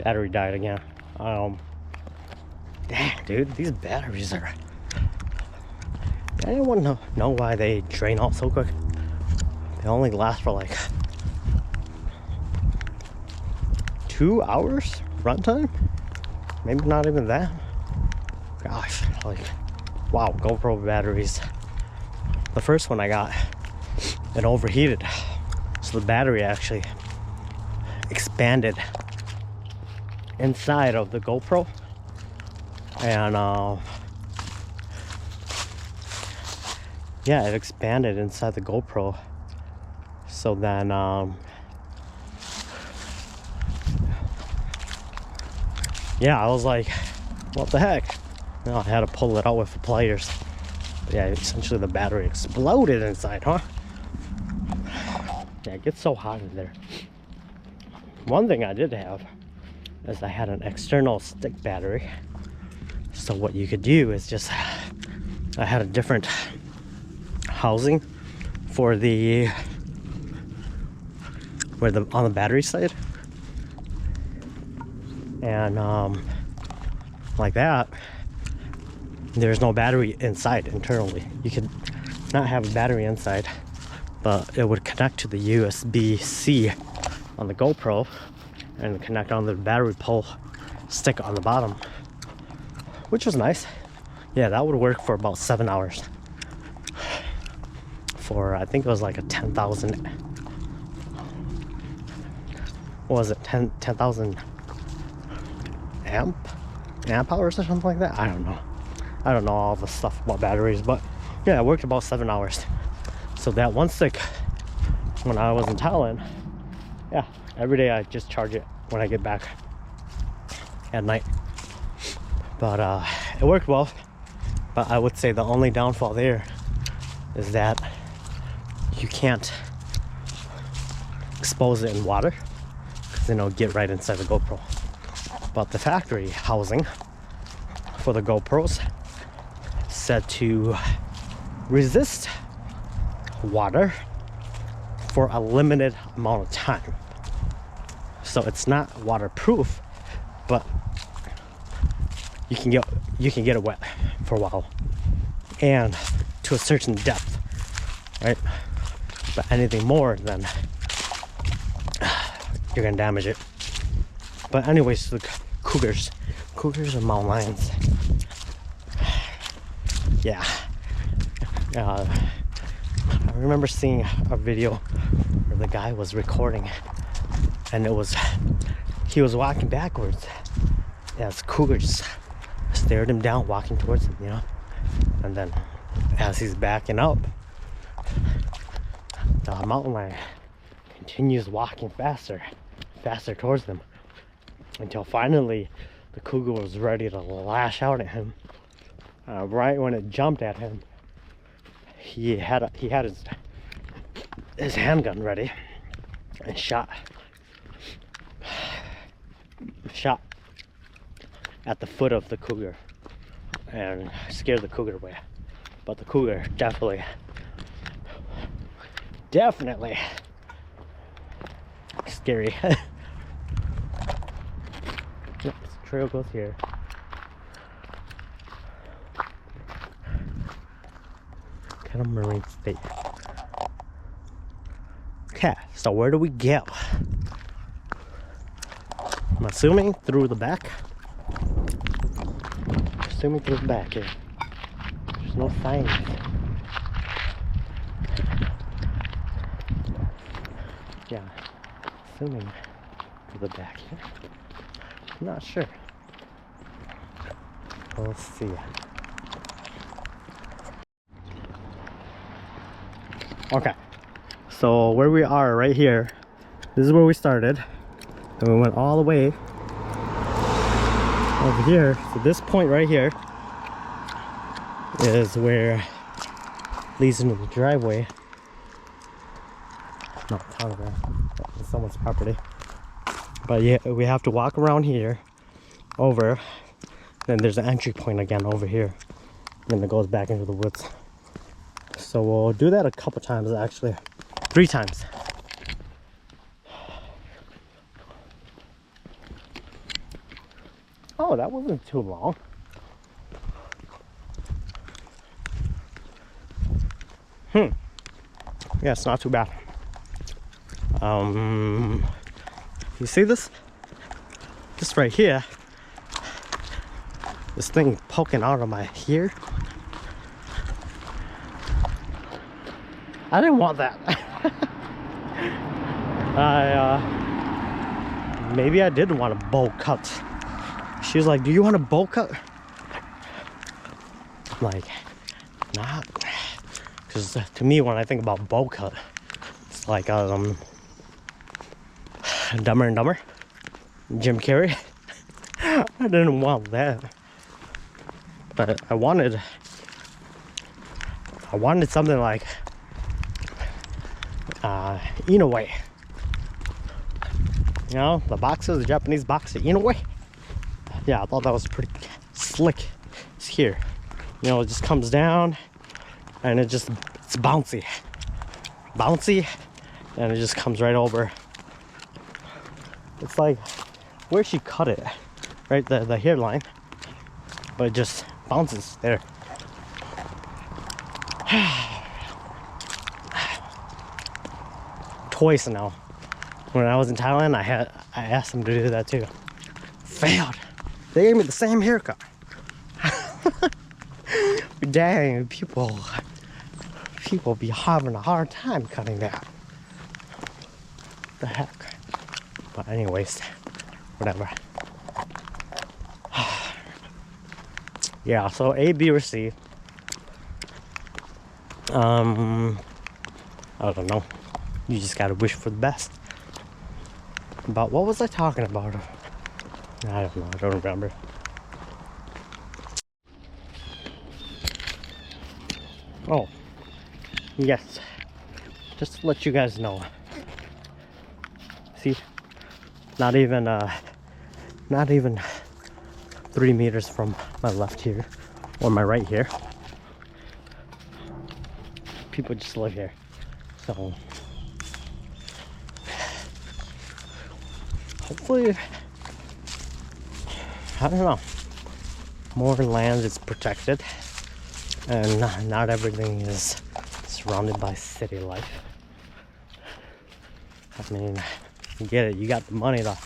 Battery died again. Dang, dude, these batteries are... Anyone know why they drain out so quick? They only last for like 2 hours runtime? Maybe not even that. Gosh, like, wow, GoPro batteries. The first one I got, it overheated. So the battery actually expanded inside of the GoPro. And yeah, it expanded inside the GoPro. So then yeah, I was like, what the heck? No, I had to pull it out with the pliers. But yeah, essentially the battery exploded inside, huh? Yeah, it gets so hot in there. One thing I did have is I had an external stick battery. So what you could do is just, I had a different housing for the, on the battery side. And like that, there's no battery inside internally. You could not have a battery inside, but it would connect to the USB-C on the GoPro and connect on the battery pull stick on the bottom, which was nice. Yeah, that would work for about 7 hours. For, I think it was like a 10,000, what was it, 10,000 amp hours or something like that. I don't know all the stuff about batteries, but yeah, it worked about 7 hours. So that one stick, when I was in Thailand, yeah, every day I just charge it when I get back at night. But it worked well. But I would say the only downfall there is that you can't expose it in water, because then it'll get right inside the GoPro. But the factory housing for the GoPros said to resist water for a limited amount of time. So it's not waterproof, but you can get it wet for a while and to a certain depth, right? But anything more than you're gonna damage it. But anyways, the cougars are mountain lions. Yeah. I remember seeing a video where the guy was recording, and he was walking backwards as cougars stared him down, walking towards him, you know. And then as he's backing up, the mountain lion continues walking faster towards them, until finally the cougar was ready to lash out at him. Right when it jumped at him, he had his handgun ready and shot at the foot of the cougar and scared the cougar away. But the cougar definitely scary. Yep, this trail goes here. Kettle Marine State. Okay, so where do we go? I'm assuming through the back. Assuming through the back here. There's no signs. Yeah, assuming through the back here. I'm not sure. Well, let's see. Okay, so where we are right here, this is where we started, and we went all the way over here. So this point right here is where it leads into the driveway. No, it's not over there. It's someone's property. But yeah, we have to walk around here, over, then there's an entry point again over here, and it goes back into the woods. So we'll do that a couple times, actually 3 times. Oh, that wasn't too long. Yeah, it's not too bad. You see this? This right here. This thing poking out of my ear. I didn't want that. Maybe I did want a bowl cut. She was like, do you want a bowl cut? I'm like, not. Because to me, when I think about bowl cut, it's like Dumber and Dumber, Jim Carrey. I didn't want that, but I wanted something like Inoue. You know, the boxer, the Japanese boxer, Inoue. Yeah, I thought that was pretty slick. It's here. You know, it just comes down and it's bouncy. Bouncy, and it just comes right over. It's like where she cut it, right? The hairline, but it just bounces there. Twice now. When I was in Thailand, I asked them to do that too. Failed. They gave me the same haircut. Dang, people be having a hard time cutting that. The heck. But anyways, whatever. Yeah, so A, B, or C. I don't know. You just gotta wish for the best. But what was I talking about? I don't know. I don't remember. Oh, yes. Just to let you guys know. See, not even 3 meters from my left here or my right here. People just live here, so hopefully, I don't know, more land is protected and not everything is surrounded by city life. I mean, you get it, you got the money to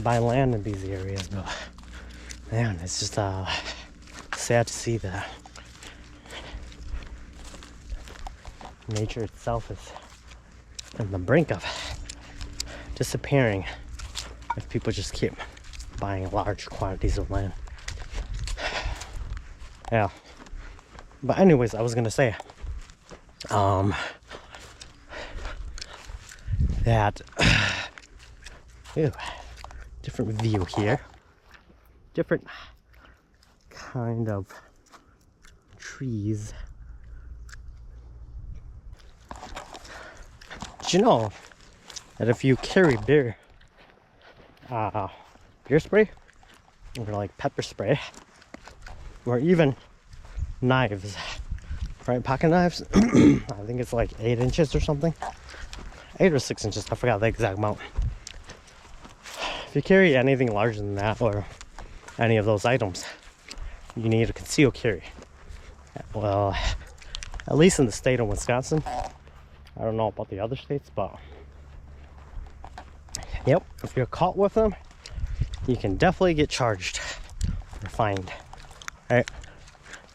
buy land in these areas, but man, it's just sad to see that nature itself is on the brink of disappearing if people just keep buying large quantities of land. Yeah, but anyways, I was gonna say that ew, different view here, different kind of trees. Did you know that if you carry beer spray, or like pepper spray, or even knives, right, pocket knives, I think it's like 8 inches or something, 8 or 6 inches, I forgot the exact amount. If you carry anything larger than that, or any of those items, you need a concealed carry. Well, at least in the state of Wisconsin. I don't know about the other states, but yep, if you're caught with them, you can definitely get charged or fined, right?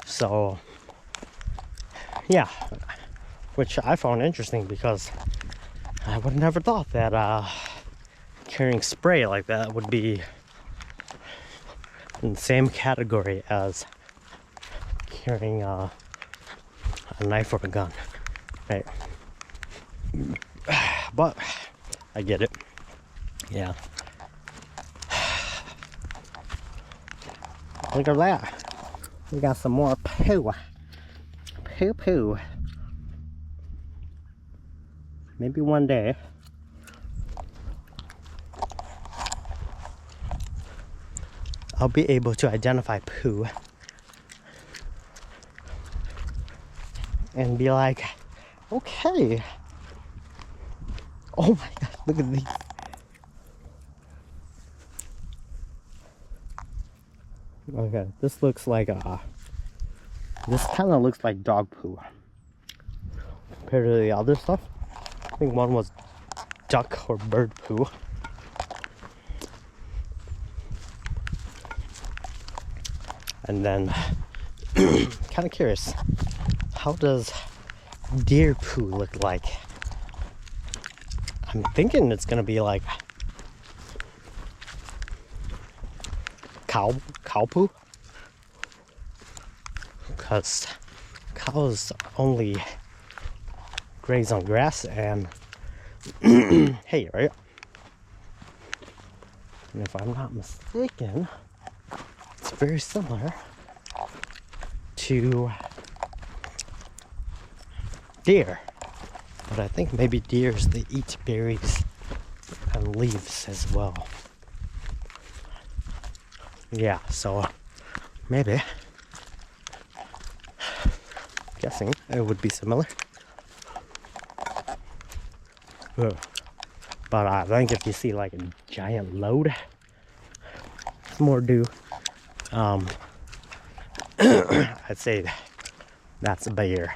So yeah, which I found interesting because I would have never thought that carrying spray like that would be in the same category as carrying a knife or a gun, right? But I get it. Yeah. Look at that. We got some more poo. Poo. Maybe one day I'll be able to identify poo and be like, okay. Oh my god, look at these. Okay, this looks like this kind of looks like dog poo compared to the other stuff. I think one was duck or bird poo. And then, kind of curious, how does deer poo look like? I'm thinking it's gonna be like cow poo, because cows only graze on grass and hay, right? And if I'm not mistaken, it's very similar to deer, but I think maybe deers, they eat berries and leaves as well. Yeah, so maybe, guessing it would be similar. Ugh. But I think if you see like a giant load, it's more due. I'd say that's a bear.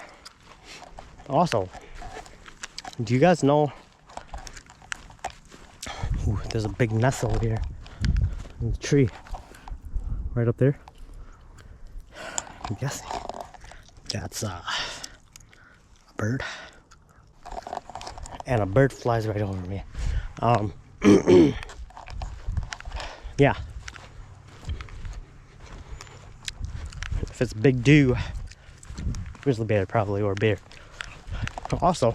Also, do you guys know? Ooh, there's a big nestle here in the tree, right up there. I'm guessing that's a bird, and a bird flies right over me. Yeah. If it's big dew, grizzly bear probably, or bear. Also,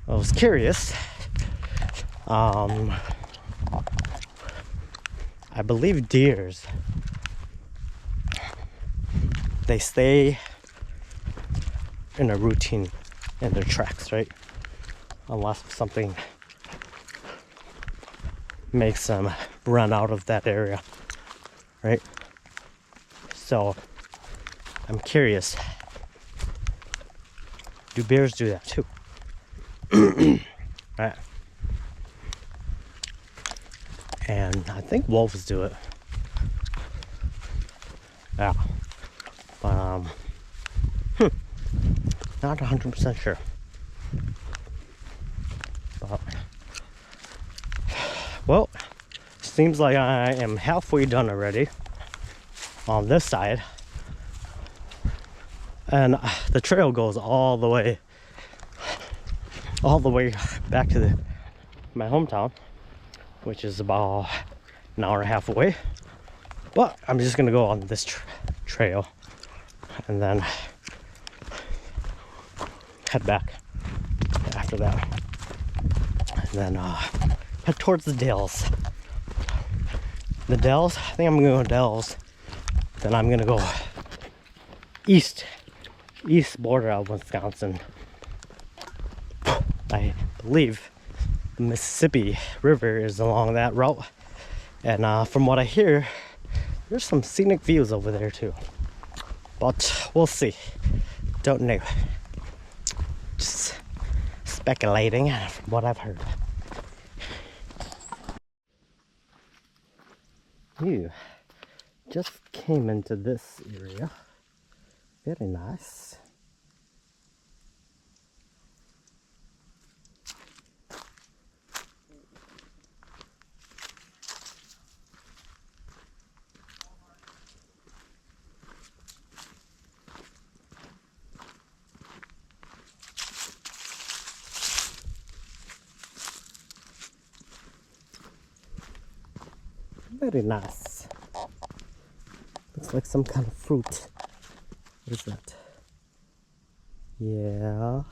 I was curious. I believe deers, they stay in a routine in their tracks, right? Unless something makes them run out of that area, right? So I'm curious, do bears do that too? Right. And I think wolves do it. Yeah. But not 100% sure. But well, seems like I am halfway done already on this side. And the trail goes all the way back to my hometown, which is about an hour and a half away. But I'm just gonna go on this trail and then head back after that, and then head towards the Dells. I think I'm gonna go to Dells, then I'm gonna go east border of Wisconsin. I believe the Mississippi River is along that route, and from what I hear, there's some scenic views over there too, but we'll see. Don't know, just speculating from what I've heard. You just came into this area. Very nice. Very nice. Looks like some kind of fruit. What is that? Yeah.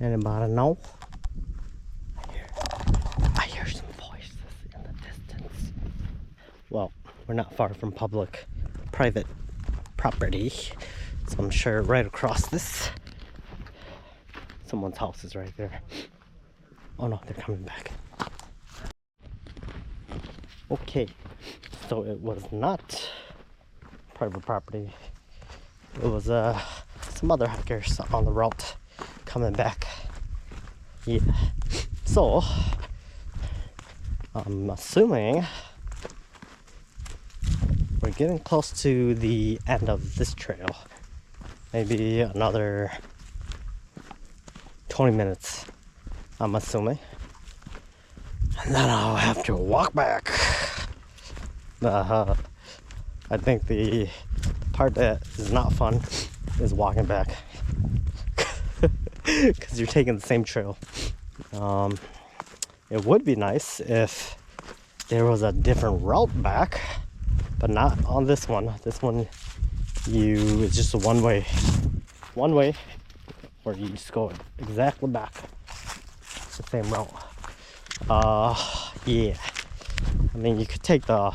Anybody know? I hear some voices in the distance. Well, we're not far from private property, so I'm sure right across this, someone's house is right there. Oh no, they're coming back. Okay, so it was not private property. It was some other hikers on the route coming back. Yeah. So I'm assuming we're getting close to the end of this trail. Maybe another 20 minutes, I'm assuming. And then I'll have to walk back. I think the part that is not fun is walking back. Because you're taking the same trail. It would be nice if there was a different route back, but not on this one. This one, it's just a one way, where you just go exactly back. It's the same route. Yeah. I mean, you could take the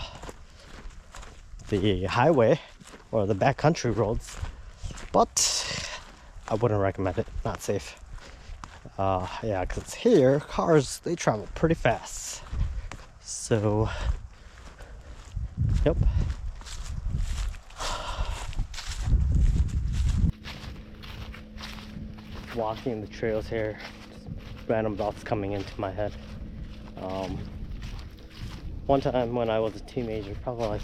highway or the backcountry roads, but I wouldn't recommend it. Not safe. Yeah, because here cars, they travel pretty fast. So, yep. Walking the trails here, just random thoughts coming into my head. One time when I was a teenager, probably like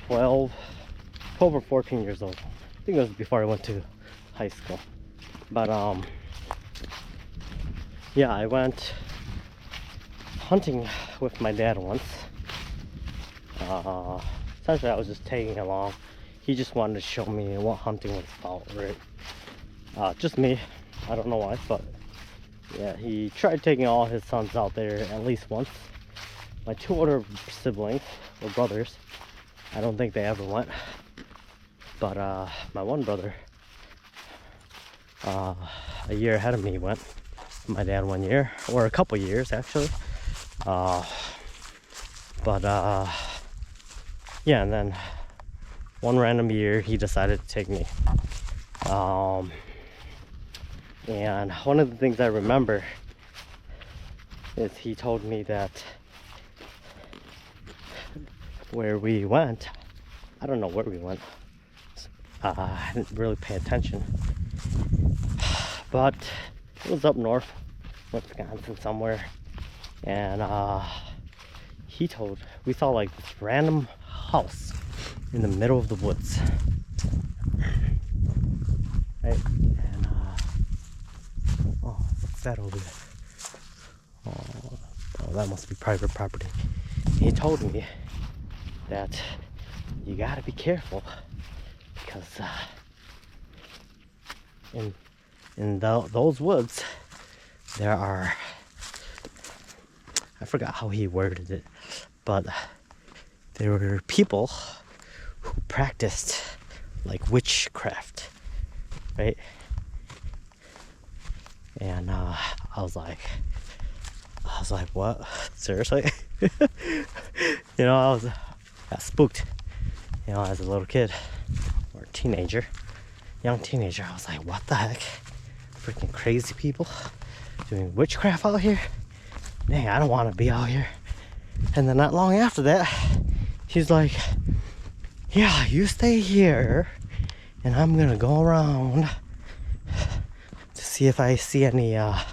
12 or 14 years old. I think it was before I went to high school. But yeah, I went hunting with my dad once. Essentially I was just tagging along. He just wanted to show me what hunting was about, right? Just me. I don't know why, but yeah, he tried taking all his sons out there at least once. My two older siblings, or brothers, I don't think they ever went. But my one brother, a year ahead of me went. My dad 1 year, or a couple years actually. Yeah, and then one random year he decided to take me. And one of the things I remember is he told me that where we went, I don't know where we went. I didn't really pay attention, but it was up north, Wisconsin somewhere. And we saw like this random house in the middle of the woods, right? And oh, what's that over there? Oh, that must be private property. He told me that you gotta be careful because in those woods there are, I forgot how he worded it, but there were people who practiced like witchcraft, right? And I was like, what? Seriously? You know, I got spooked, you know, as a little kid or teenager, young teenager. I was like, what the heck? Freaking crazy people doing witchcraft out here? Dang, I don't want to be out here. And then not long after that, he's like, yeah, you stay here and I'm gonna go around to see if I see any I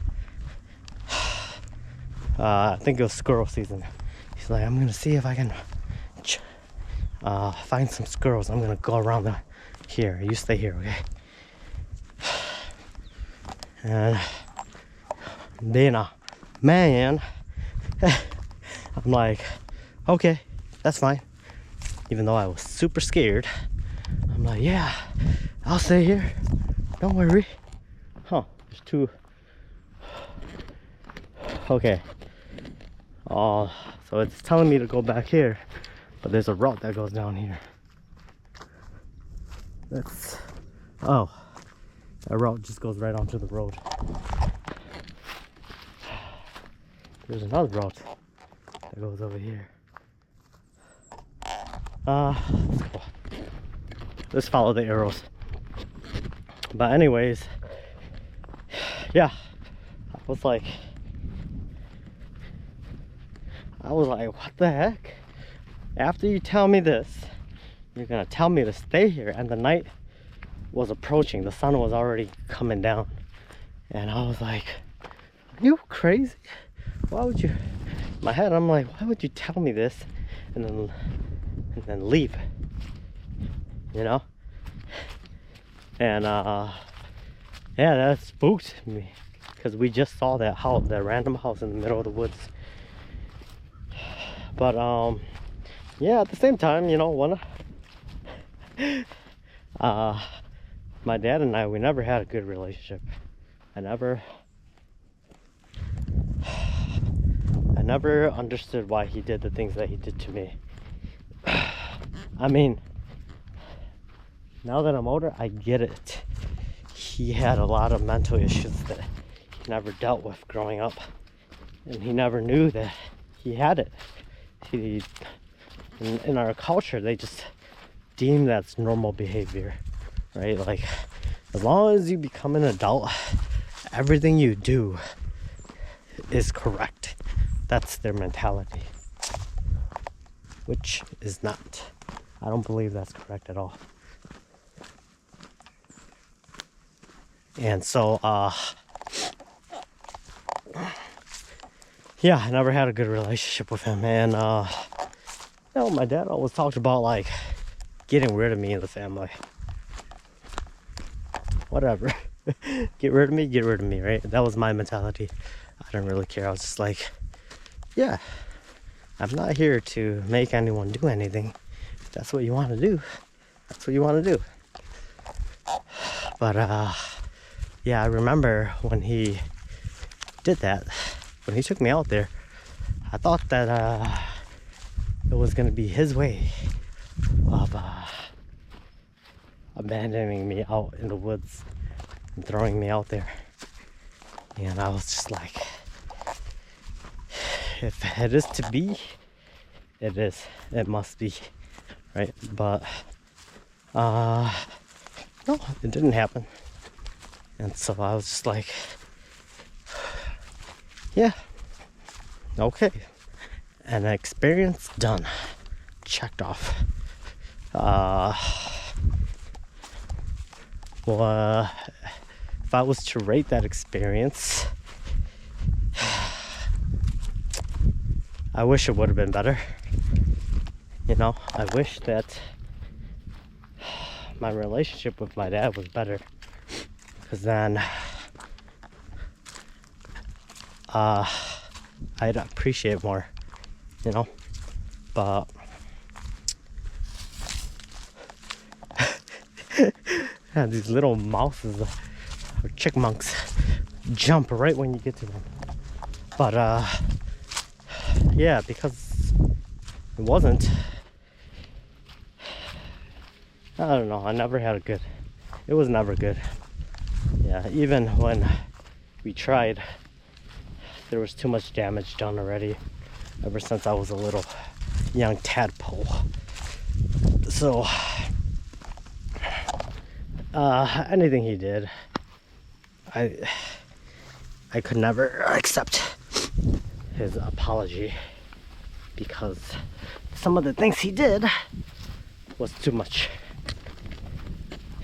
think it was squirrel season. He's like, I'm gonna see if I can find some squirrels. I'm gonna go around here. You stay here, okay? And being a man, I'm like, okay, that's fine. Even though I was super scared, I'm like, yeah, I'll stay here. Don't worry. Huh, there's two. Okay. So it's telling me to go back here, but there's a route that goes down here. That route just goes right onto the road. There's another route that goes over here. Let's go. Let's follow the arrows. But anyways, yeah, I was like, what the heck? After you tell me this, you're gonna tell me to stay here, and the night was approaching. The sun was already coming down. And I was like, are you crazy? Why would you? In my head, I'm like, why would you tell me this? And then and then leave, you know? And yeah, that spooked me because we just saw that house, that random house in the middle of the woods. But yeah, at the same time, you know, my dad and I, we never had a good relationship. I never understood why he did the things that he did to me. I mean, now that I'm older, I get it. He had a lot of mental issues that he never dealt with growing up, and he never knew that he had it. In our culture, they just deem that's normal behavior, right? Like, as long as you become an adult, everything you do is correct. That's their mentality, which is not. I don't believe that's correct at all. And so, yeah, I never had a good relationship with him. And, you know, my dad always talked about, like, getting rid of me in the family. Whatever. Get rid of me, right? That was my mentality. I didn't really care. I was just like, yeah, I'm not here to make anyone do anything. If that's what you want to do, that's what you want to do. But, yeah, I remember when he did that, when he took me out there, I thought that it was going to be his way of abandoning me out in the woods and throwing me out there. And I was just like, if it is to be, it is. It must be, right? But no, it didn't happen. And so I was just like, yeah, okay. An experience done. Checked off. Well, if I was to rate that experience, I wish it would have been better. You know, I wish that my relationship with my dad was better. Because then I'd appreciate more, you know? But yeah, these little mouses or chipmunks jump right when you get to them. But yeah, because it wasn't, I don't know, I never had a good, it was never good. Yeah, even when we tried, there was too much damage done already ever since I was a little young tadpole. So anything he did, I could never accept his apology because some of the things he did was too much.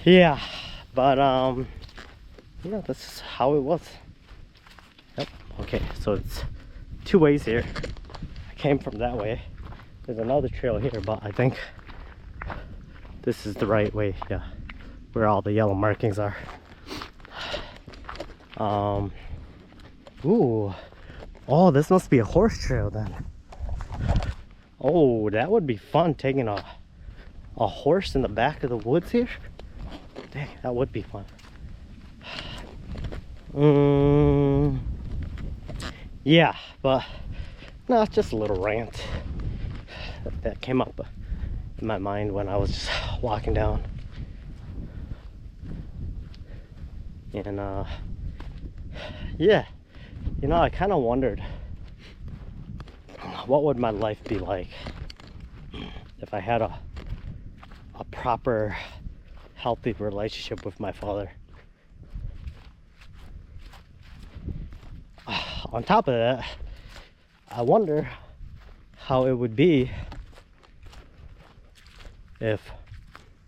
Yeah, but yeah, that's how it was. Yep. Okay, so it's two ways here. I came from that way. There's another trail here, but I think this is the right way. Yeah, where all the yellow markings are. Ooh. Oh, this must be a horse trail then. Oh, that would be fun, taking a horse in the back of the woods here. Dang, that would be fun. Yeah, but no, it's just a little rant that came up in my mind when I was just walking down. And yeah, you know, I kind of wondered what would my life be like if I had a proper, healthy relationship with my father. On top of that, I wonder how it would be if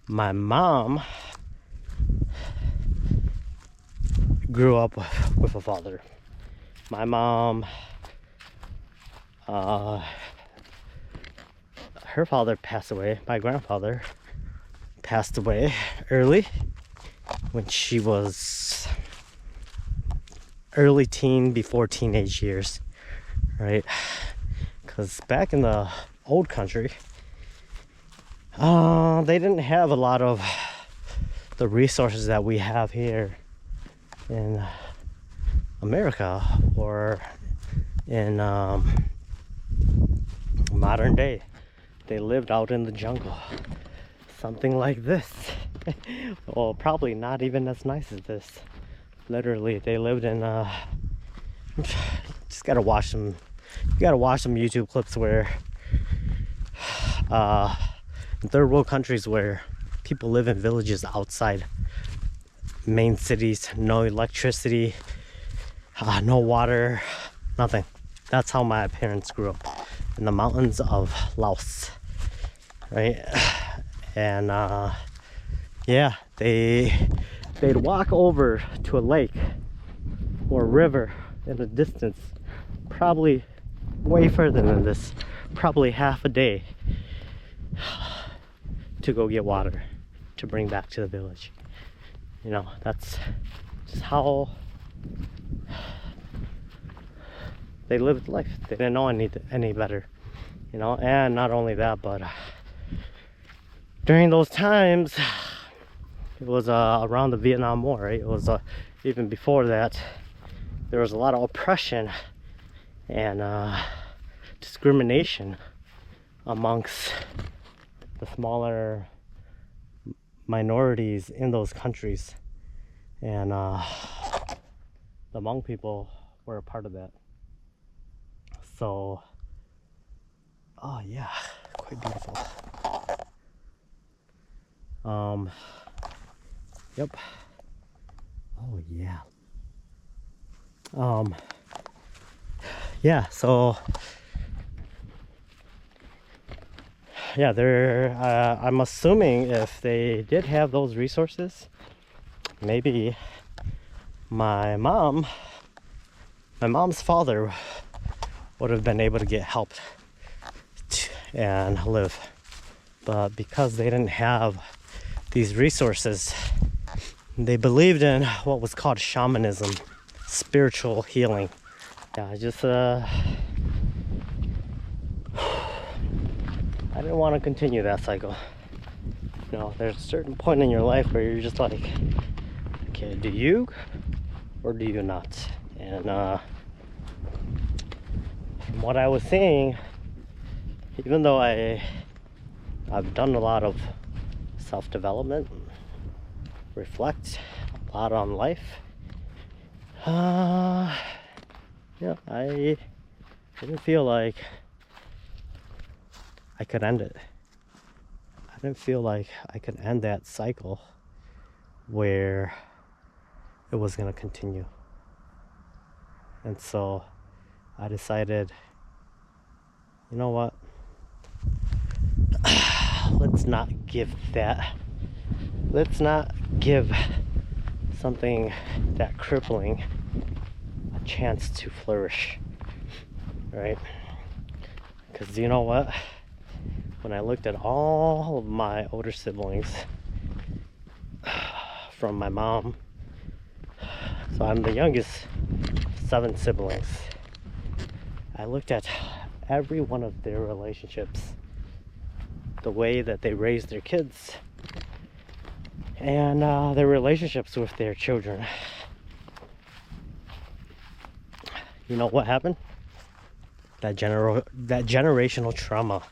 my mom grew up with a father. My mom her father passed away. My grandfather passed away early when she was early teen, before teenage years, right? Because back in the old country, they didn't have a lot of the resources that we have here in America or in modern day. They lived out in the jungle, something like this. Well, probably not even as nice as this. Literally, they lived in just gotta watch some, you gotta watch some YouTube clips where in third world countries where people live in villages outside main cities, no electricity, no water, nothing. That's how my parents grew up, in the mountains of Laos, right? And yeah, they'd walk over to a lake or a river in the distance, probably way further than this, probably half a day, to go get water to bring back to the village. You know, that's just how they lived life. They didn't know any better, you know. And not only that, but during those times, it was around the Vietnam War, right? It was even before that, there was a lot of oppression and discrimination amongst the smaller minorities in those countries, and the Hmong people were a part of that. So, oh yeah, quite beautiful. Yep. Oh yeah. Yeah, so yeah, I'm assuming if they did have those resources, maybe my mom's father would have been able to get help and live. But because they didn't have these resources, they believed in what was called shamanism, spiritual healing. Yeah, I didn't want to continue that cycle. You know, there's a certain point in your life where you're just like, okay, do you or do you not? And from what I was seeing, even though I've done a lot of self-development, reflect a lot on life, yeah, I didn't feel like I could end it. I didn't feel like I could end that cycle where it was going to continue. And so I decided, you know what? Let's not give something that crippling a chance to flourish, right? Because you know what? When I looked at all of my older siblings from my mom, so I'm the youngest of 7 siblings, I looked at every one of their relationships, the way that they raised their kids, and their relationships with their children. You know what happened? That generational trauma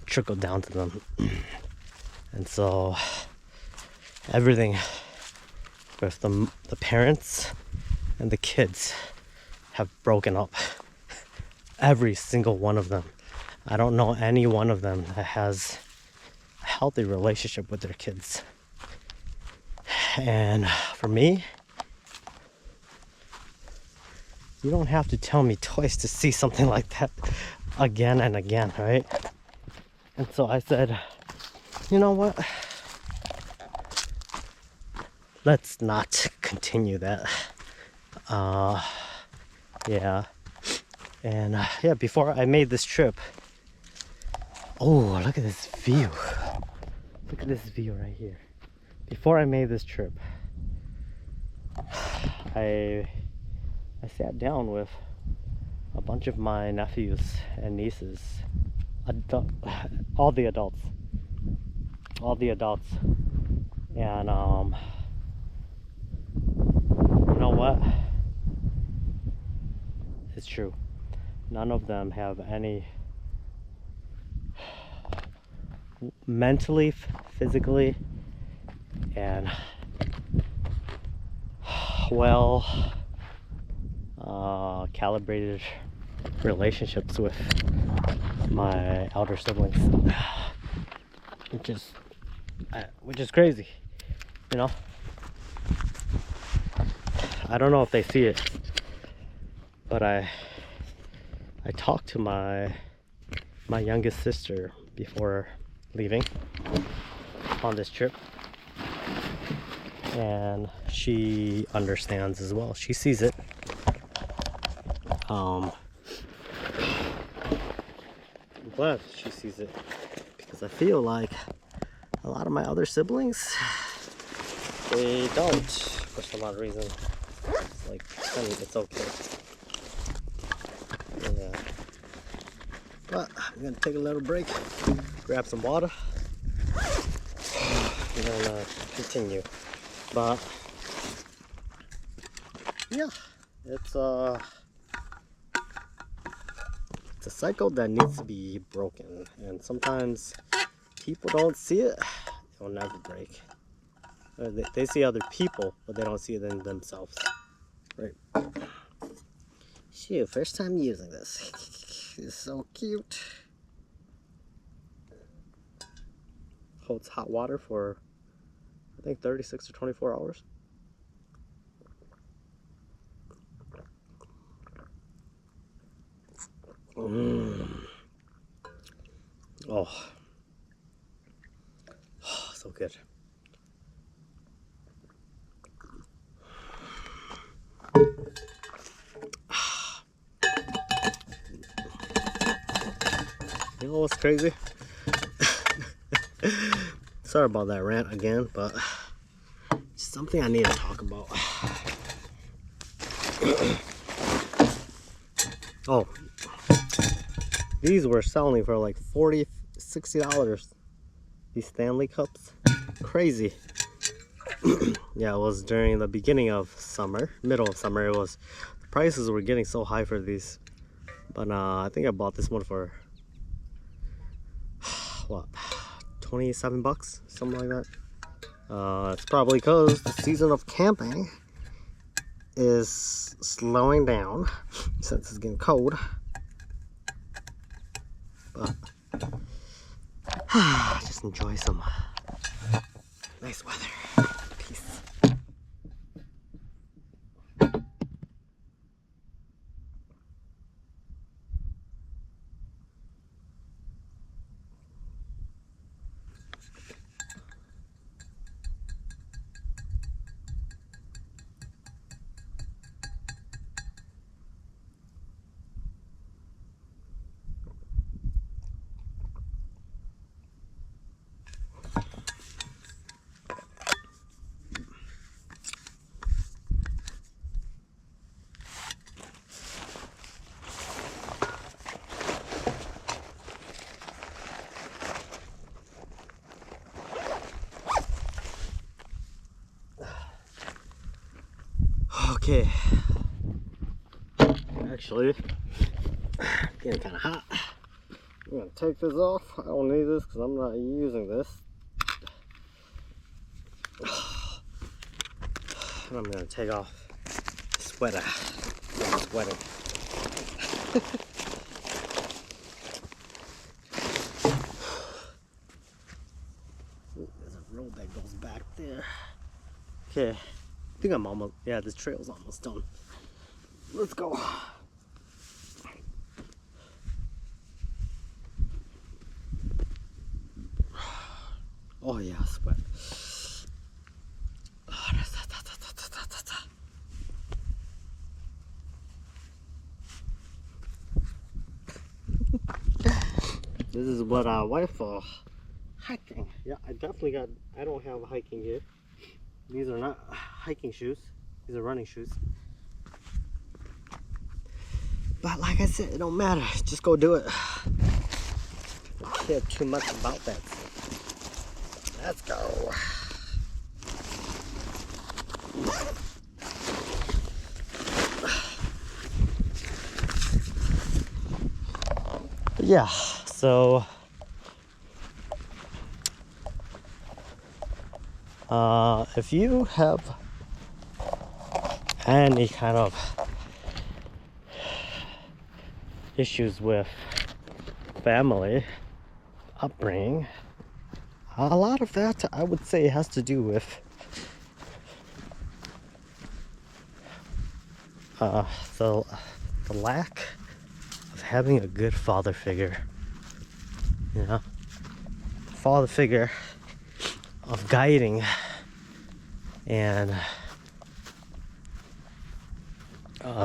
trickled down to them. And so everything with the parents and the kids have broken up. Every single one of them. I don't know any one of them that has a healthy relationship with their kids. And for me, you don't have to tell me twice to see something like that again and again, right? And so I said, you know what? Let's not continue that. Yeah. And yeah, before I made this trip, Oh, look at this view. Look at this view right here. Before I made this trip, I sat down with a bunch of my nephews and nieces, all the adults, and you know what? It's true. None of them have any mentally, physically, and well calibrated relationships with my elder siblings, which is crazy, you know. I don't know if they see it, but I talked to my youngest sister before leaving on this trip, and she understands as well. She sees it. I'm glad she sees it, because I feel like a lot of my other siblings, they don't, for some odd reason. It's like, it's okay. Yeah. But I'm gonna take a little break, grab some water, and then continue. But yeah, it's a cycle that needs to be broken, and sometimes people don't see it. It'll never break. They see other people, but they don't see it in themselves. Right? Shoot, first time using this. It's so cute. Holds hot water for, I think, 36 to 24 hours. Oh, so good. You know what's crazy? Sorry about that rant again, but it's something I need to talk about. Oh, these were selling for like $40, $60. These Stanley cups, crazy. Yeah, it was during the beginning of summer, middle of summer. It was, the prices were getting so high for these, but I think I bought this one for what, 27 bucks, something like that. It's probably because the season of camping is slowing down since it's getting cold. But just enjoy some nice weather. Peace. Okay, actually, getting kind of hot. I'm gonna take this off. I don't need this because I'm not using this. And I'm gonna take off the sweater. I'm sweating. There's a road that goes back there. Okay. I think I'm almost, yeah, this trail's almost done. Let's go. Oh yeah, sweat. This is what our wife hiking. Yeah, I don't have hiking gear. These are not hiking shoes. These are running shoes. But like I said, it don't matter. Just go do it. I don't care too much about that. Let's go. Yeah, so if you have any kind of issues with family upbringing, a lot of that I would say has to do with the lack of having a good father figure. You know, father figure of guiding and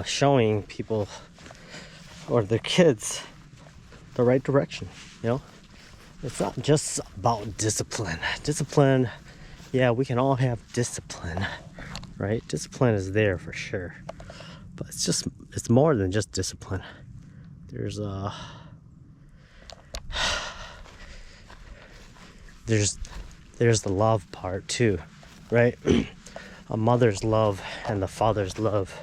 showing people or their kids the right direction. You know, it's not just about discipline. Discipline, yeah, we can all have discipline, right? Discipline is there for sure, but it's more than just discipline. There's the love part too, right? A mother's love and the father's love,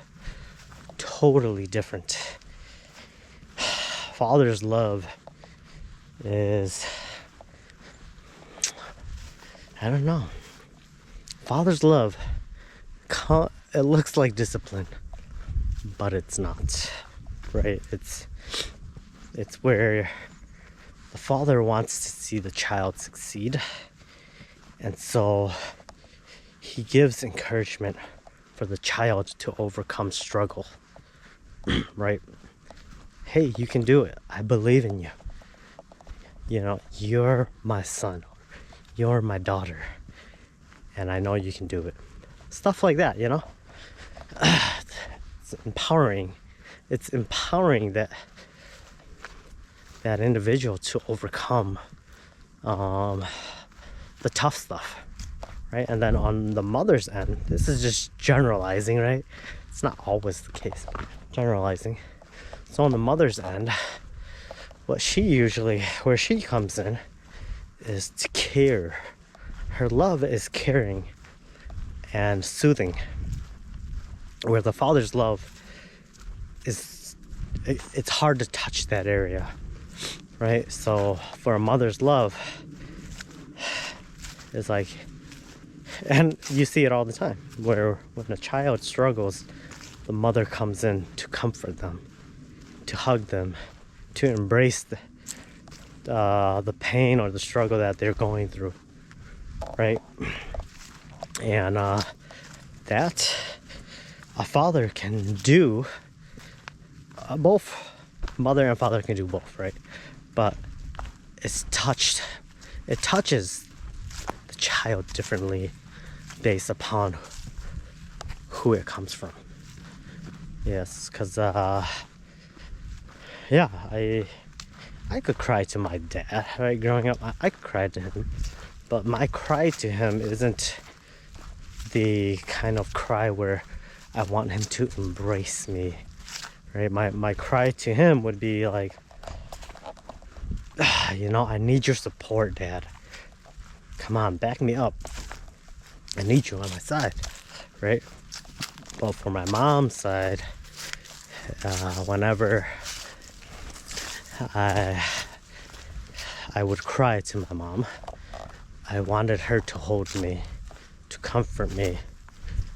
totally different. Father's love is, I don't know. Father's love, it looks like discipline, but it's not, right? It's where the father wants to see the child succeed, and so he gives encouragement for the child to overcome struggle, right? Hey, you can do it. I believe in you. You know, you're my son. You're my daughter. And I know you can do it. Stuff like that, you know? It's empowering. It's empowering that individual to overcome the tough stuff, right? And then on the mother's end, this is just generalizing, right? It's not always the case, generalizing. So on the mother's end, where she comes in is to care. Her love is caring and soothing, where the father's love is, it's hard to touch that area, right? So for a mother's love, it's like, and you see it all the time, where when a child struggles, the mother comes in to comfort them, to hug them, to embrace the pain or the struggle that they're going through, right? And that a father can do, both mother and father can do both, right? But it touches the child differently based upon who it comes from. Yes, because yeah, I could cry to my dad, right? Growing up, I could cry to him, but my cry to him isn't the kind of cry where I want him to embrace me, right? My cry to him would be like, you know, I need your support, Dad. Come on, back me up. I need you on my side, right? But for my mom's side, whenever I would cry to my mom, I wanted her to hold me, to comfort me,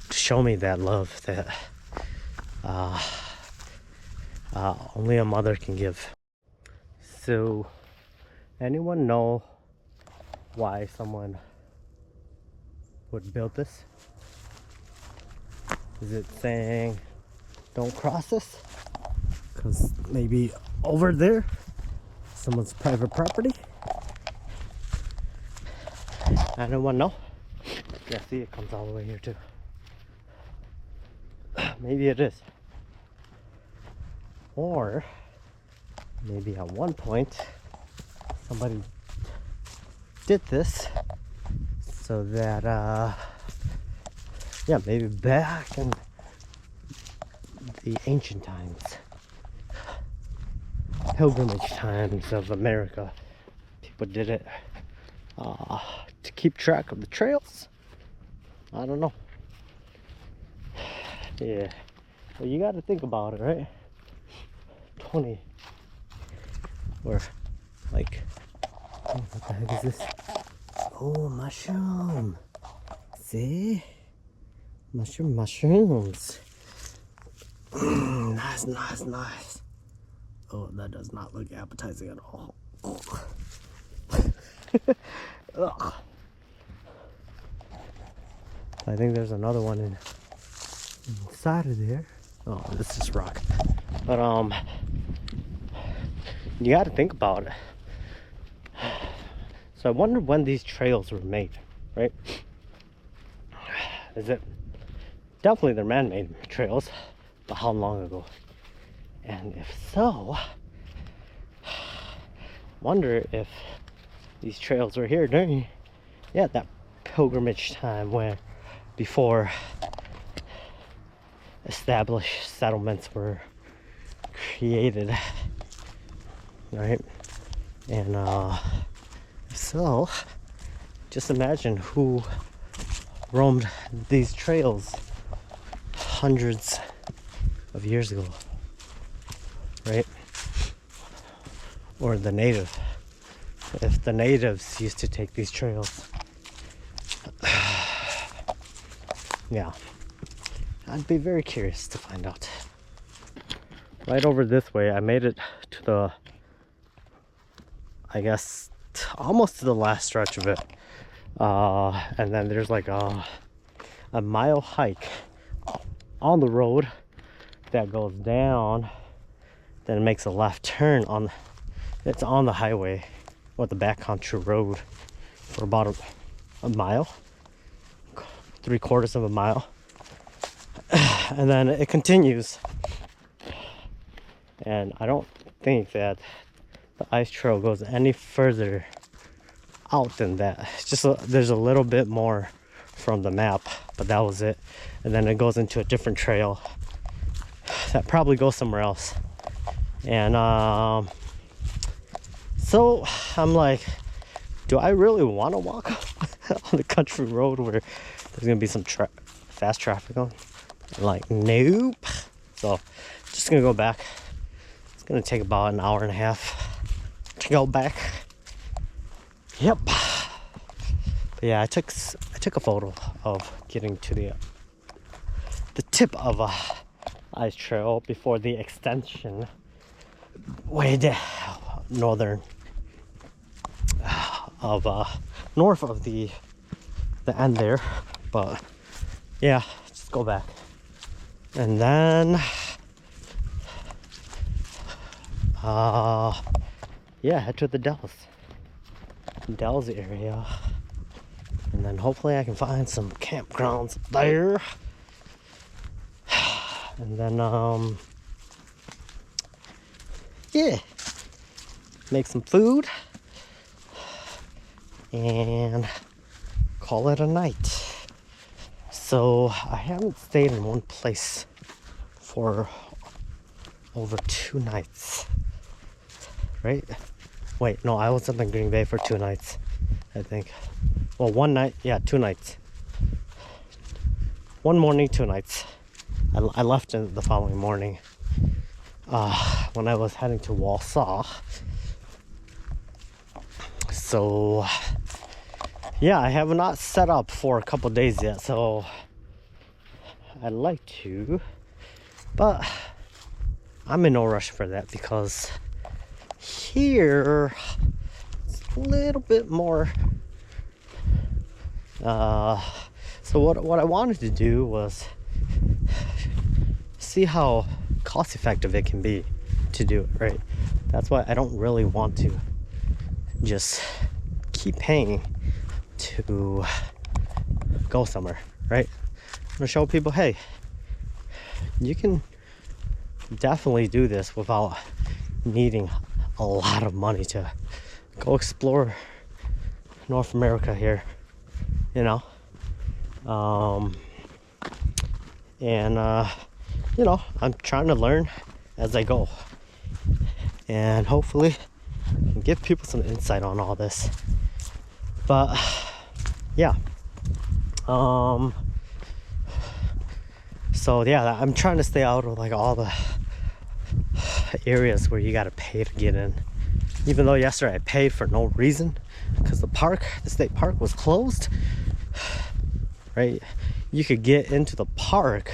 to show me that love that only a mother can give. So, anyone know why someone would build this? Is it saying don't cross this? Because maybe over there someone's private property? Anyone know? Yeah, see, it comes all the way here too. Maybe it is. Or maybe at one point somebody did this so that yeah, maybe back in the ancient times, pilgrimage times of America, people did it to keep track of the trails. I don't know. Yeah, well, you got to think about it, right? 20 or like, oh, what the heck is this? Oh, mushroom. See? Mushrooms. Nice. Oh, that does not look appetizing at all. Ugh. I think there's another one inside of there. Oh, this is rock. But you got to think about it. So I wonder when these trails were made, right? Is it definitely they're man-made trails, but how long ago? And if so, wonder if these trails were here during that pilgrimage time where before established settlements were created, right? And so just imagine who roamed these trails hundreds of years ago, right? Or if the natives used to take these trails. Yeah, I'd be very curious to find out. Right over this way, I made it to the, I guess, almost to the last stretch of it. And then there's like a mile hike on the road that goes down, then it makes a left turn it's on the highway or the backcountry road for about a mile, 3/4 of a mile, and then it continues. And I don't think that the ice trail goes any further out than that. It's just there's a little bit more from the map, but that was it. And then it goes into a different trail that probably goes somewhere else. And so I'm like, do I really want to walk on the country road where there's gonna be some fast traffic on? Like, nope. So just gonna go back. It's gonna take about an hour and a half to go back. Yep. But yeah, I took a photo of getting to the tip of a ice trail before the extension way down north of the end there. But yeah, just go back and then head to the Dells area, and then hopefully I can find some campgrounds there. And then make some food and call it a night. So I haven't stayed in one place for over 2 nights, right? Wait, no, I was up in Green Bay for 2 nights, I think. Well, 1 night, 2 nights. 1 morning, 2 nights. I left the following morning when I was heading to Wausau. So yeah, I have not set up for a couple days yet, so I'd like to, but I'm in no rush for that because here it's a little bit more. So what I wanted to do was see how cost effective it can be to do it, right? That's why I don't really want to just keep paying to go somewhere, right? I'm gonna show people, hey, you can definitely do this without needing a lot of money to go explore North America here, you know. And you know, I'm trying to learn as I go, and hopefully give people some insight on all this. But yeah, so yeah, I'm trying to stay out of like all the areas where you gotta pay to get in. Even though yesterday I paid for no reason, because the state park was closed, right? You could get into the park,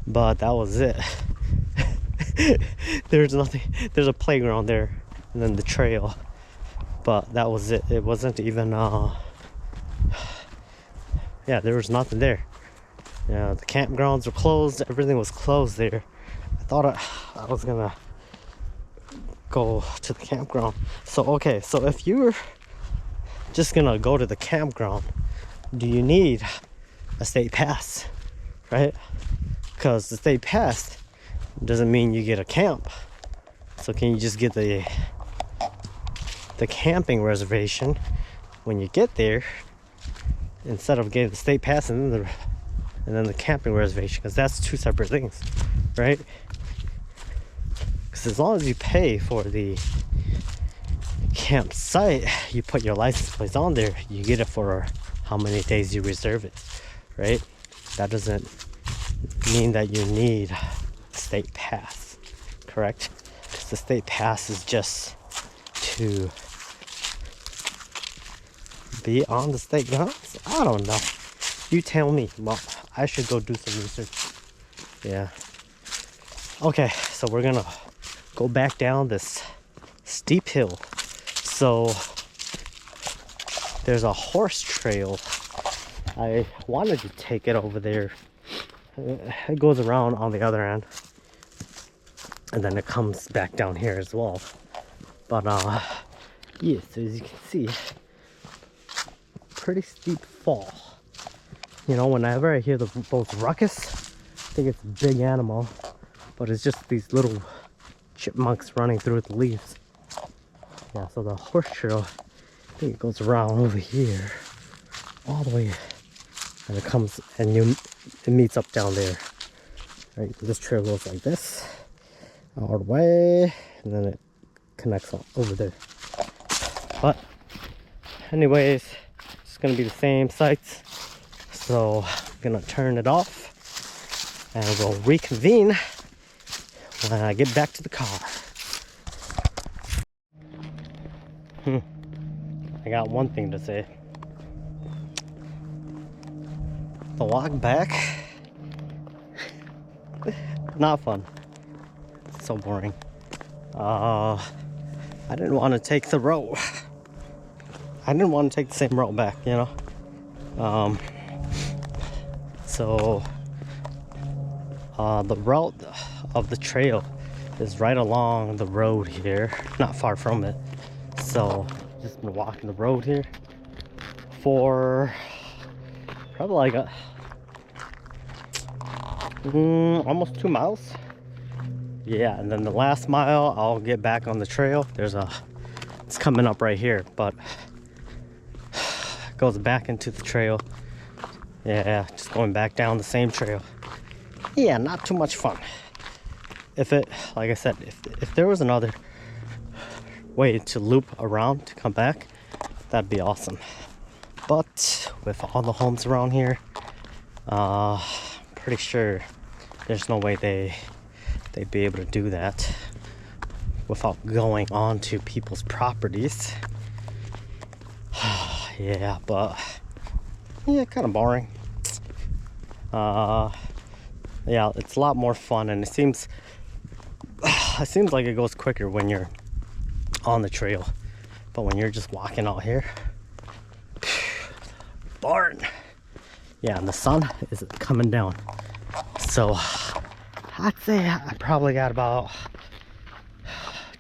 but that was it. There's nothing. There's a playground there, and then the trail, but that was it. It wasn't even yeah, there was nothing there. Yeah, the campgrounds were closed. Everything was closed there. I thought I was gonna go to the campground. So okay, so if you're just gonna go to the campground, do you need a state pass, right? Because the state pass doesn't mean you get a camp. So can you just get the camping reservation when you get there, instead of getting the state pass and then the camping reservation? Because that's two separate things, right? Because as long as you pay for the campsite, you put your license plate on there, you get it for how many days you reserve it, right? That doesn't mean that you need a state pass, correct? Because the state pass is just to be on the state grounds. I don't know. You tell me. Well, I should go do some research. Yeah. Okay, so we're gonna go back down this steep hill. So there's a horse trail. I wanted to take it over there. It goes around on the other end, and then it comes back down here as well. But yeah, so as you can see, pretty steep fall. You know, whenever I hear those ruckus, I think it's a big animal, but it's just these little chipmunks running through the leaves. Yeah, so the horse trail, I think it goes around over here, all the way, and it comes and it meets up down there. Right, this trail goes like this, all the way, and then it connects over there. But anyways, it's gonna be the same sites. So I'm gonna turn it off and we'll reconvene when I get back to the car. I got one thing to say. The walk back, not fun. It's so boring. I didn't want to take the road. I didn't want to take the same road back, you know. So the route of the trail is right along the road here, not far from it. So just been walking the road here for probably like almost 2 miles. Yeah, and then the last mile I'll get back on the trail. It's coming up right here, but it goes back into the trail. Yeah, just going back down the same trail. Yeah, not too much fun. Like I said, if there was another way to loop around to come back, that'd be awesome. But with all the homes around here, pretty sure there's no way they'd be able to do that without going on to people's properties. Yeah, but yeah, kind of boring. Yeah, it's a lot more fun, and it seems like it goes quicker when you're on the trail, but when you're just walking out here, boring. Yeah, and the sun is coming down, so I'd say I probably got about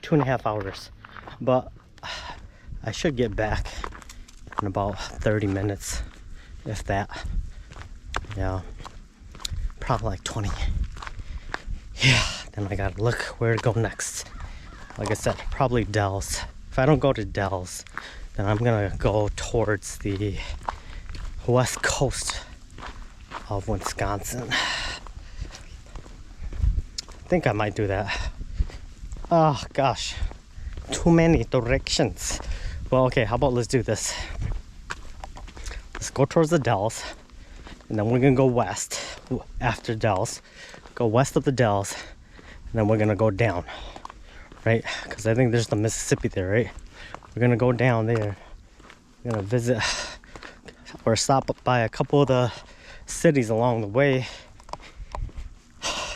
2.5 hours, but I should get back in about 30 minutes, if that. Yeah, probably like 20. Yeah, then I gotta look where to go next. Like I said, probably Dells. if I don't go to Dells, then I'm gonna go towards the west coast of Wisconsin. I think I might do that. Oh gosh, too many directions. Well, okay, how about let's do this. Let's go towards the Dells, and then we're gonna go west after Dells. Go west of the Dells, and then we're gonna go down, right? Because I think there's the Mississippi there, right? We're gonna go down there. We're gonna visit or stop by a couple of the cities along the way.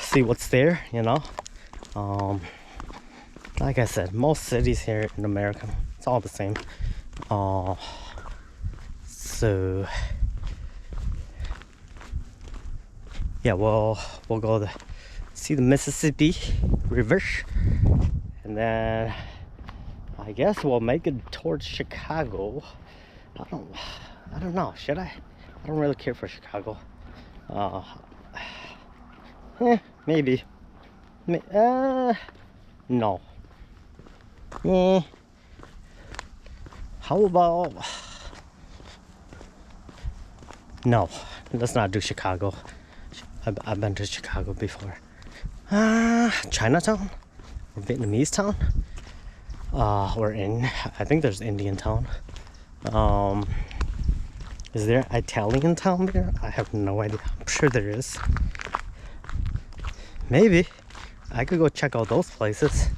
See what's there, you know. Like I said, most cities here in America, it's all the same. So yeah, we'll go see the Mississippi River, and then I guess we'll make it towards Chicago. I don't know. Should I? I don't really care for Chicago. Maybe. No. How about? No, let's not do Chicago. I've been to Chicago before. Chinatown or Vietnamese town. I think there's Indian town. Is there Italian town there? I have no idea. I'm sure there is. Maybe I could go check out those places.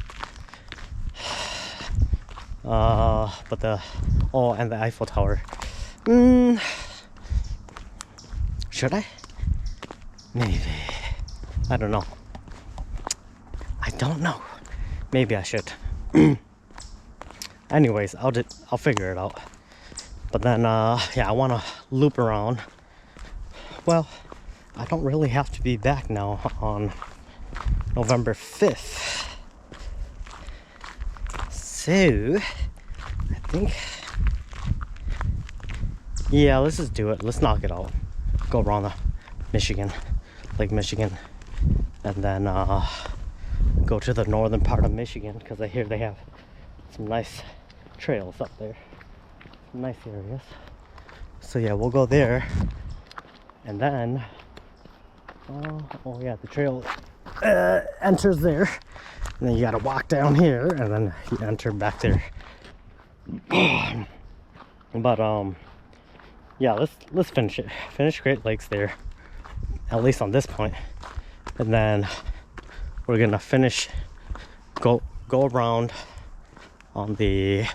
But and the Eiffel Tower. Should I? Maybe. I don't know. I don't know. Maybe I should. Anyways, I'll figure it out. But then, yeah, I want to loop around. Well, I don't really have to be back now on November 5th. So, I think, yeah, let's just do it. Let's knock it out. Go around the Lake Michigan, and then go to the northern part of Michigan, because I hear they have some nice trails up there. Some nice areas. So yeah, we'll go there, and then oh yeah, the trail enters there, and then you gotta walk down here, and then you enter back there. But yeah, let's finish it. Finish Great Lakes there, at least on this point, and then we're gonna go around on the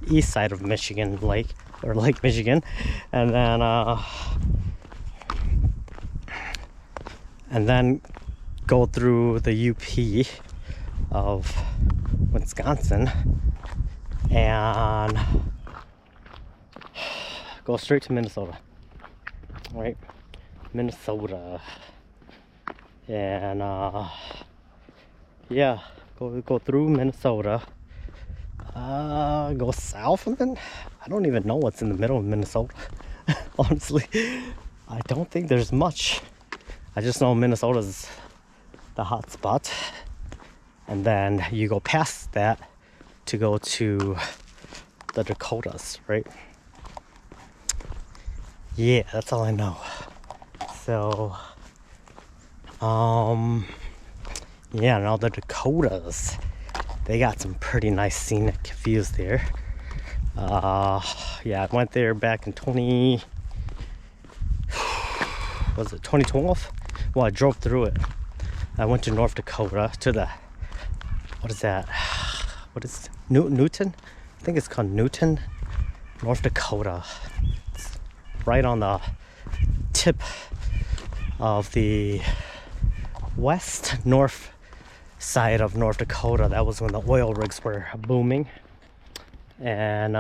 east side of Michigan Lake, or Lake Michigan, and then go through the UP of Wisconsin and go straight to Minnesota, right? Minnesota, and yeah, go through Minnesota, go south of it. I don't even know what's in the middle of Minnesota. Honestly, I don't think there's much. I just know Minnesota's the hot spot, and then you go past that to go to the Dakotas, right? Yeah, that's all I know. So, yeah, now the Dakotas, they got some pretty nice scenic views there. Yeah, I went there back in 2012? Well, I drove through it. I went to North Dakota, to the, what is that? What is Newton? I think it's called Newton, North Dakota. It's right on the tip of the north side of North Dakota. That was when the oil rigs were booming. And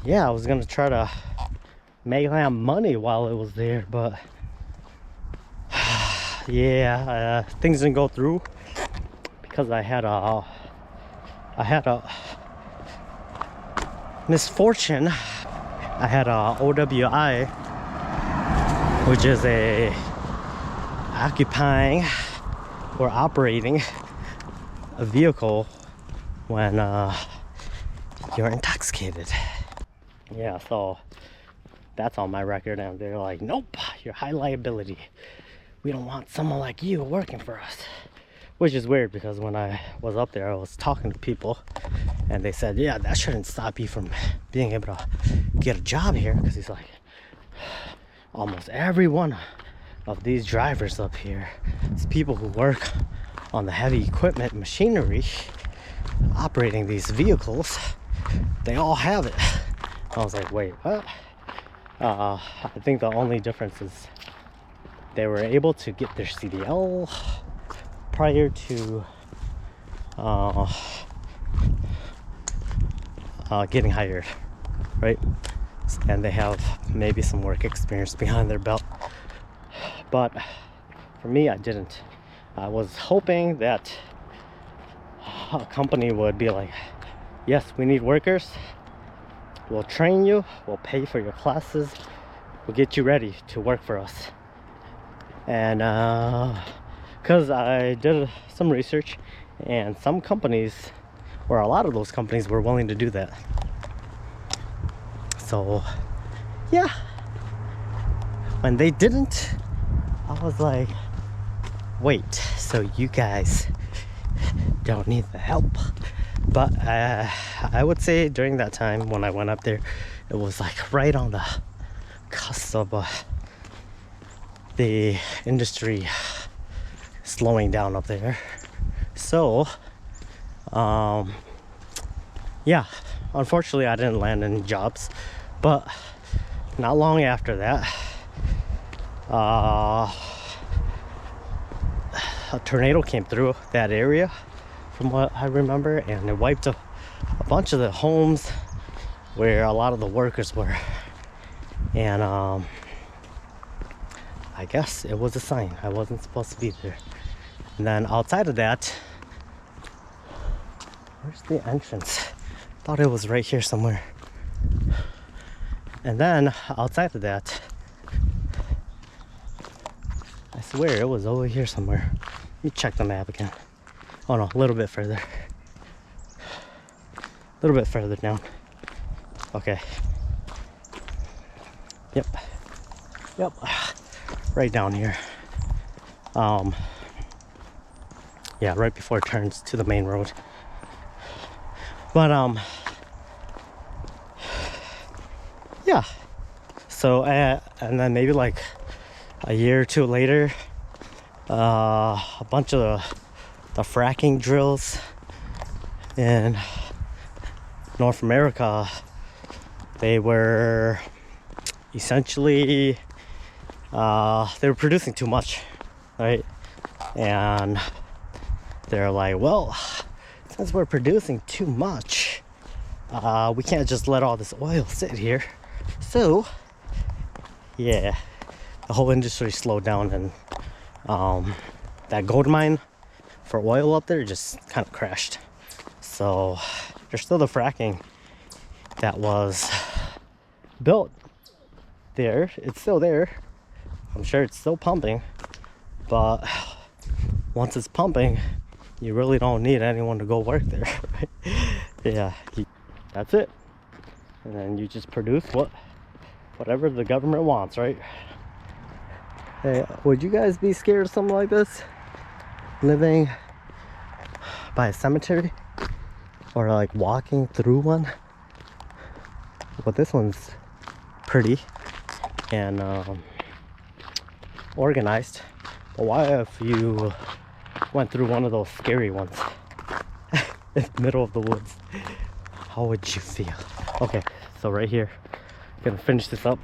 yeah, I was gonna try to make that money while it was there, but yeah, things didn't go through because I had a misfortune. I had a OWI, which is a occupying or operating a vehicle when you're intoxicated. Yeah, so that's on my record, and they're like, nope, you're high liability. We don't want someone like you working for us. Which is weird, because when I was up there, I was talking to people, and they said, yeah, that shouldn't stop you from being able to get a job here, because he's like, almost every one of these drivers up here, these people who work on the heavy equipment machinery operating these vehicles, they all have it. I was like, wait, what? I think the only difference is they were able to get their CDL prior to getting hired, right? And they have maybe some work experience behind their belt. But for me, I didn't. I was hoping that a company would be like, yes, we need workers. We'll train you. We'll pay for your classes. We'll get you ready to work for us. And because I did some research, and some companies, or a lot of those companies, were willing to do that. So, yeah. When they didn't, I was like, wait, so you guys don't need the help? But I would say during that time when I went up there, it was like right on the cusp of the industry slowing down up there. So, yeah, unfortunately I didn't land any jobs, but not long after that, a tornado came through that area, from what I remember, and it wiped a bunch of the homes where a lot of the workers were. And I guess it was a sign. I wasn't supposed to be there. And then outside of that, where's the entrance? Thought it was right here somewhere. And then outside of that, I swear it was over here somewhere. Let me check the map again. Oh no, a little bit further. A little bit further down. Okay. Yep. Right down here. Yeah, right before it turns to the main road. But yeah. So and then maybe like a year or two later, a bunch of the fracking drills in North America, they were essentially they were producing too much, right? And they're like, well, since we're producing too much, we can't just let all this oil sit here. So yeah, the whole industry slowed down, and that gold mine for oil up there just kind of crashed. So there's still the fracking that was built there. It's still there. I'm sure it's still pumping, but once it's pumping, you really don't need anyone to go work there, right? Yeah, that's it. And then you just produce whatever the government wants, right? Hey, would you guys be scared of something like this? Living by a cemetery, or like walking through one? But this one's pretty and organized. But what if you went through one of those scary ones in the middle of the woods? How would you feel? Okay, so right here, gonna finish this up.